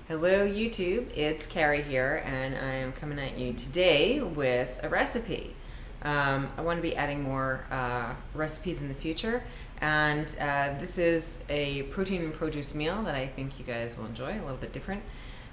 Hello YouTube, it's Carrie here, and I am coming at you today with a recipe. I want to be adding more recipes in the future, and this is a protein and produce meal that I think you guys will enjoy, a little bit different.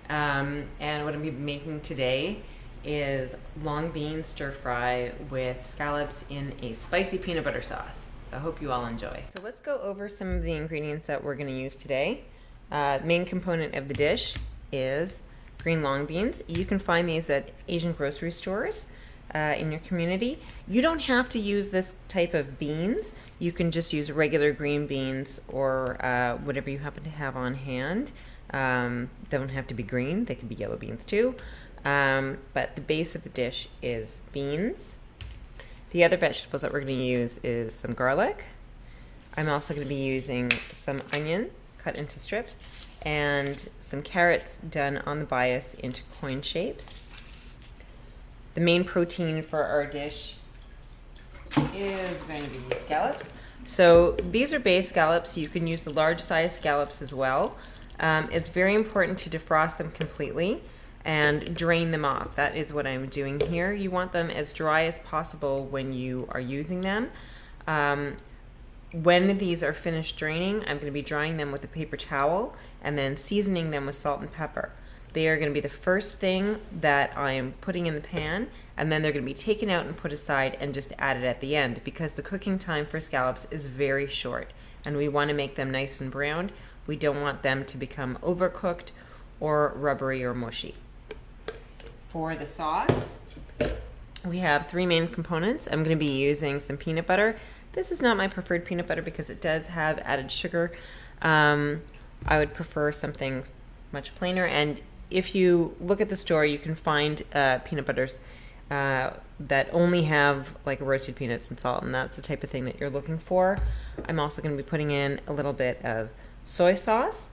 And what I'm going to be making today is long bean stir fry with scallops in a spicy peanut butter sauce. So I hope you all enjoy. So let's go over some of the ingredients that we're going to use today. The main component of the dish is green long beans. You can find these at Asian grocery stores in your community. You don't have to use this type of beans. You can just use regular green beans or whatever you happen to have on hand. They don't have to be green, they can be yellow beans too. But the base of the dish is beans. The other vegetables that we're going to use is some garlic. I'm also going to be using some onion cut into strips and some carrots done on the bias into coin shapes. The main protein for our dish is going to be scallops. So these are bay scallops. You can use the large size scallops as well. It's very important to defrost them completely and drain them off. That is what I'm doing here. You want them as dry as possible when you are using them. When these are finished draining, I'm going to be drying them with a paper towel and then seasoning them with salt and pepper. They are going to be the first thing that I am putting in the pan, and then they're going to be taken out and put aside and just added at the end, because the cooking time for scallops is very short and we want to make them nice and browned. We don't want them to become overcooked or rubbery or mushy. For the sauce, we have three main components. I'm going to be using some peanut butter. This is not my preferred peanut butter because it does have added sugar. I would prefer something much plainer, and if you look at the store you can find peanut butters that only have like roasted peanuts and salt, and that's the type of thing that you're looking for. I'm also going to be putting in a little bit of soy sauce.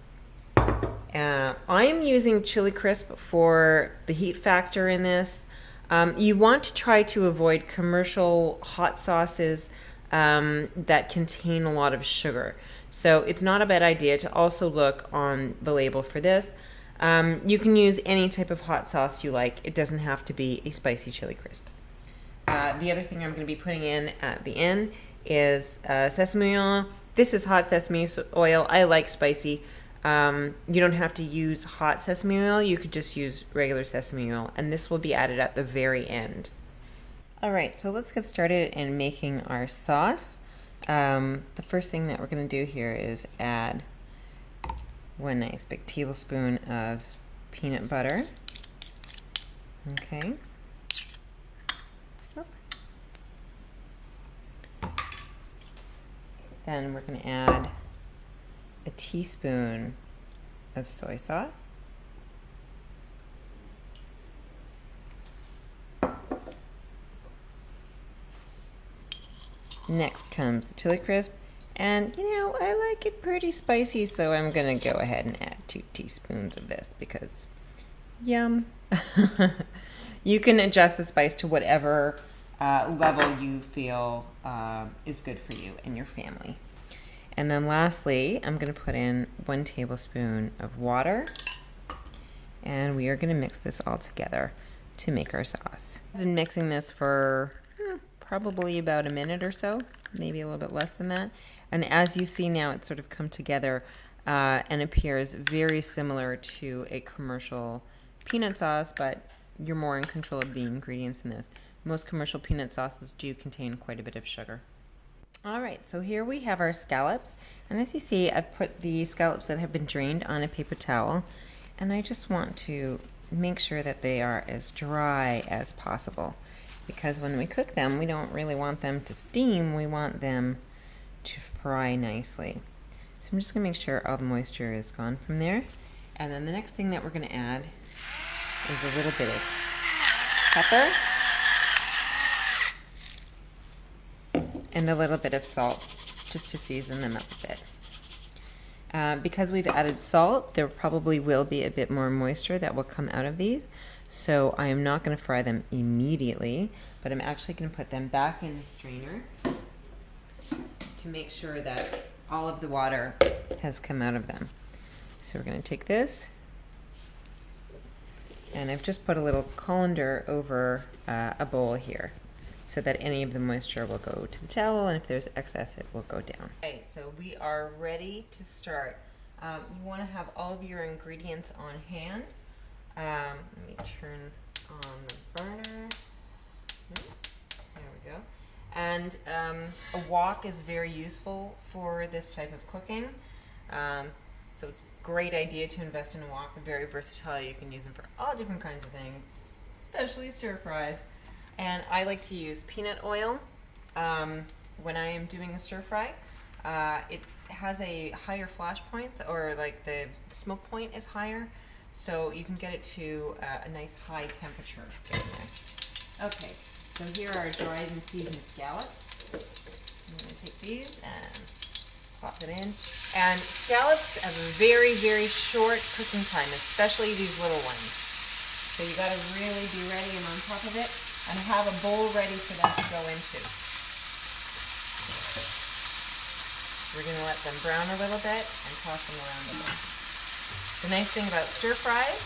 I am using chili crisp for the heat factor in this. You want to try to avoid commercial hot sauces that contain a lot of sugar. So it's not a bad idea to also look on the label for this. You can use any type of hot sauce you like. It doesn't have to be a spicy chili crisp. The other thing I'm going to be putting in at the end is sesame oil. This is hot sesame oil. I like spicy. You don't have to use hot sesame oil. You could just use regular sesame oil, and this will be added at the very end. Alright, so let's get started in making our sauce. The first thing that we're going to do here is add one nice big tablespoon of peanut butter. Okay. Then we're going to add a teaspoon of soy sauce. Next comes the chili crisp, and you know, I like it pretty spicy, so I'm going to go ahead and add 2 teaspoons of this because yum. You can adjust the spice to whatever level you feel is good for you and your family. And then lastly, I'm going to put in 1 tablespoon of water, and we are going to mix this all together to make our sauce. I've been mixing this for probably about a minute or so, maybe a little bit less than that. And as you see now, it's sort of come together and appears very similar to a commercial peanut sauce, but you're more in control of the ingredients in this. Most commercial peanut sauces do contain quite a bit of sugar. Alright, so here we have our scallops, and as you see, I've put the scallops that have been drained on a paper towel, and I just want to make sure that they are as dry as possible, because when we cook them, we don't really want them to steam, we want them to fry nicely. So I'm just going to make sure all the moisture is gone from there. And then the next thing that we're going to add is a little bit of pepper and a little bit of salt, just to season them up a bit. Because we've added salt, there probably will be a bit more moisture that will come out of these. So I am not going to fry them immediately, but I'm actually going to put them back in the strainer to make sure that all of the water has come out of them. So we're going to take this And I've just put a little colander over a bowl here so that any of the moisture will go to the towel, and if there's excess, it will go down. Okay, so we are ready to start. You want to have all of your ingredients on hand. Let me turn on the burner. There we go. And a wok is very useful for this type of cooking. So it's a great idea to invest in a wok. They're very versatile. You can use them for all different kinds of things, especially stir fries. And I like to use peanut oil when I am doing a stir fry. It has a higher flash points, or like the smoke point is higher, so you can get it to a nice high temperature. Very nice. Okay, so here are dried and seasoned scallops. I'm going to take these and pop it in. And scallops have a very, very short cooking time, especially these little ones. So you got to really be ready and on top of it, and have a bowl ready for them to go into. We're going to let them brown a little bit and toss them around a bit. The nice thing about stir fries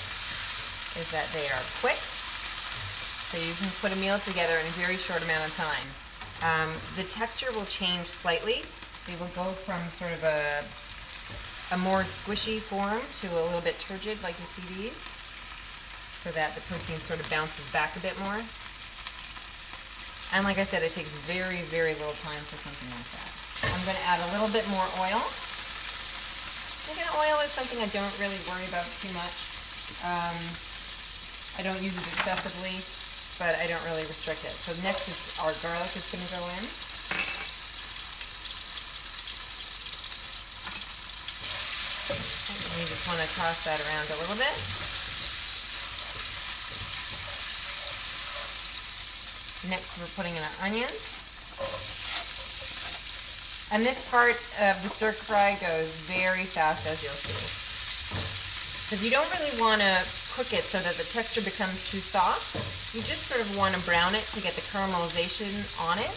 is that they are quick, so you can put a meal together in a very short amount of time. The texture will change slightly. They will go from sort of a more squishy form to a little bit turgid, like you see these, so that the protein sort of bounces back a bit more. And like I said, it takes very, very little time for something like that. I'm going to add a little bit more oil. Again, oil is something I don't really worry about too much. I don't use it excessively, but I don't really restrict it. So next is our garlic is going to go in. And you just want to toss that around a little bit. Next, we're putting in our onions. And this part of the stir fry goes very fast, as you'll see. Because you don't really want to cook it so that the texture becomes too soft. You just sort of want to brown it to get the caramelization on it,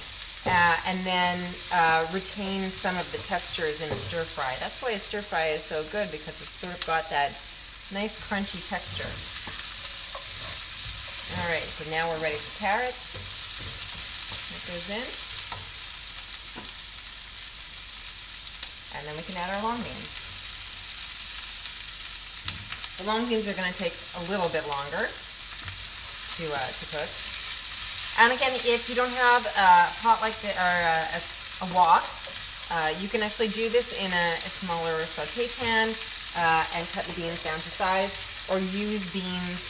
and then retain some of the textures in a stir fry. That's why a stir fry is so good, because it's sort of got that nice crunchy texture. Alright, so now we're ready for carrots. That goes in. And then we can add our long beans. The long beans are going to take a little bit longer to cook. And again, if you don't have a pot like this, or a wok, you can actually do this in a smaller saute pan and cut the beans down to size, or use beans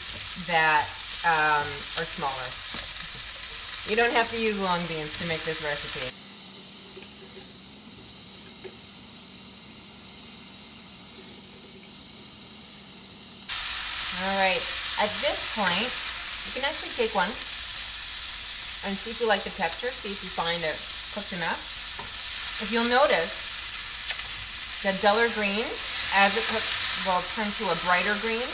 that are smaller. You don't have to use long beans to make this recipe. Alright, at this point, you can actually take one and see if you like the texture, see if you find it cooked enough. If you'll notice, the duller green, as it cooks, will turn to a brighter green.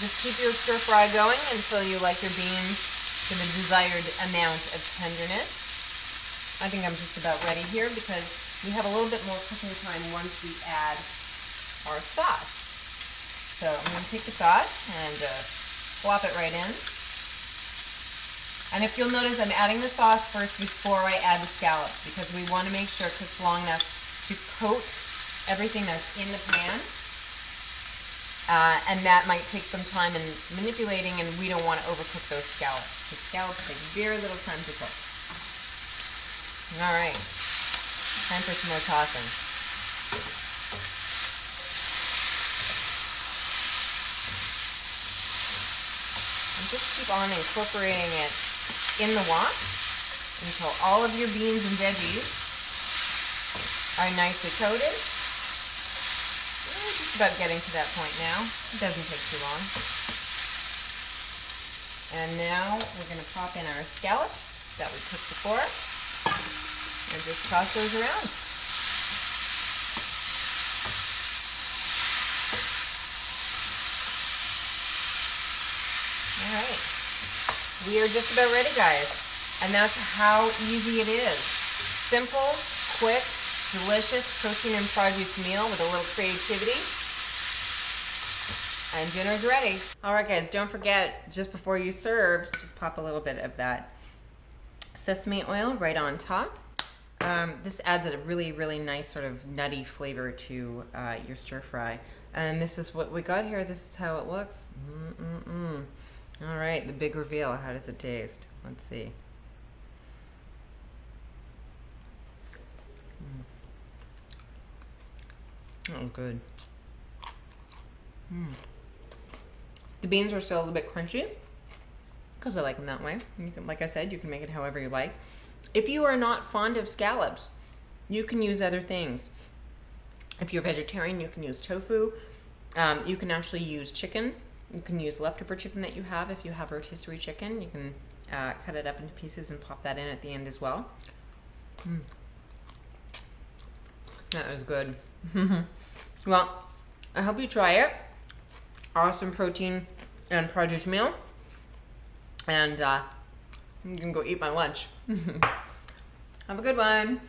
Just keep your stir fry going until you like your beans to the desired amount of tenderness. I think I'm just about ready here, because we have a little bit more cooking time once we add our sauce. So I'm going to take the sauce and flop it right in. And if you'll notice, I'm adding the sauce first before I add the scallops, because we want to make sure it cooks long enough to coat everything that's in the pan. And that might take some time in manipulating, and we don't want to overcook those scallops. The scallops take very little time to cook. Alright, time for some more tossing. And just keep on incorporating it in the wok until all of your beans and veggies are nicely coated. We're just about getting to that point now. It doesn't take too long. And now we're going to pop in our scallops that we cooked before, and just toss those around. Alright, we are just about ready, guys, and that's how easy it is. Simple, quick, delicious protein and produce meal with a little creativity. And dinner's ready. All right, guys, don't forget, just before you serve, just pop a little bit of that sesame oil right on top. This adds a really, really nice sort of nutty flavor to your stir fry. And this is what we got here. This is how it looks. All right, the big reveal. How does it taste? Let's see. Oh, good. The beans are still a little bit crunchy because I like them that way. You can, like I said, you can make it however you like. If you are not fond of scallops, you can use other things. If you're vegetarian, you can use tofu. You can actually use chicken. You can use leftover chicken that you have. If you have rotisserie chicken, you can cut it up into pieces and pop that in at the end as well. That is good. Well, I hope you try it. Awesome protein and produce meal. And I'm going to go eat my lunch. Have a good one.